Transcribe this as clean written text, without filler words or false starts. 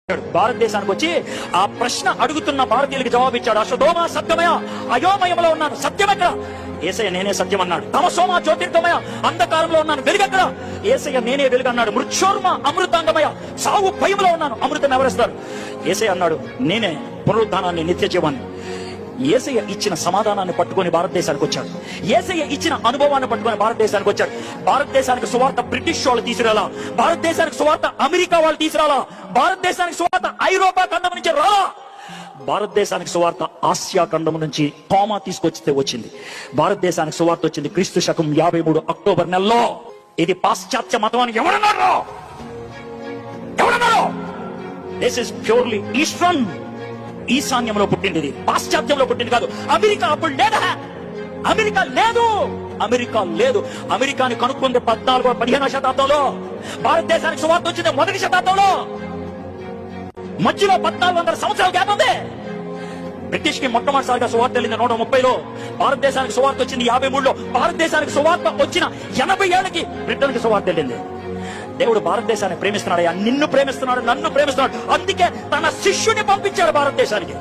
భారతదేశానికి వచ్చి ఆ ప్రశ్న అడుగుతున్న భారతీయులకి జవాబిచ్చాడు. అశోధోమ సత్యమయ, అయోమయంలో ఉన్నాను, సత్యం ఎక్కడ? యేసయ్య నేనే సత్యం అన్నాడు. తమసోమ జ్యోతిర్గమయ, అంధకారంలో ఉన్నాను, వెలుగెక్కడ? యేసయ్య నేనే వెలుగు అన్నాడు. మృత్యోర్మ అమృతాంగమయ, సావు భయంలో ఉన్నాను, అమృతం ఎవరిస్తారు? యేసయ్య అన్నాడు నేనే పునరుద్ధానాన్ని, నిత్య జీవాన్ని. యేసయ్య ఇచ్చిన సమాధానాన్ని పట్టుకొని భారతదేశానికి వచ్చాడు. యేసయ్య ఇచ్చిన అనుభవాన్ని పట్టుకొని భారతదేశానికి వచ్చాడు. భారతదేశానికి సువార్త బ్రిటిష్ వాళ్ళు తీసుకురాలా, భారతదేశానికి సువార్త అమెరికా వాళ్ళు తీసుకురాలా, భారతదేశానికి సువార్త ఐరోపా ఖండం నుంచి రాలా, భారతదేశానికి సువార్త ఆసియా ఖండం నుంచి తోమా తీసుకొచ్చితే వచ్చింది. భారతదేశానికి సువార్త వచ్చింది క్రీస్తు శకం 53 అక్టోబర్ నెలలో. ఇది పాశ్చాత్య మతం అని ఎవరన్నారు? దిస్ ఇస్ ప్యూర్లీ ఈస్టర్న్, ఈశాన్యంలో పుట్టింది, ఇది పాశ్చాత్యంలో పుట్టింది కాదు. అమెరికా అప్పుడు లేదా? అమెరికా లేదు, అమెరికా లేదు. అమెరికాని కనుక్కుంది 14వ-15వ శతాబ్దంలో. భారతదేశానికి సువార్త వచ్చింది 1వ శతాబ్దంలో. మధ్యలో 1400 సంవత్సరాల గ్యాప్ ఉంది. బ్రిటిష్ కి మొట్టమొదటిసారిగా సువార్త వెళ్ళింది 130లో, భారతదేశానికి సువార్త వచ్చింది 53లో. భారతదేశానికి సువార్త వచ్చిన 80 ఏళ్ళకి బ్రిటన్ కి సువార్త వెళ్ళింది. దేవుడు భారతదేశాన్ని ప్రేమిస్తున్నాడు, నిన్ను ప్రేమిస్తున్నాడు, నన్ను ప్రేమిస్తున్నాడు. అందుకే తన శిష్యుని పంపించాడు భారతదేశానికి.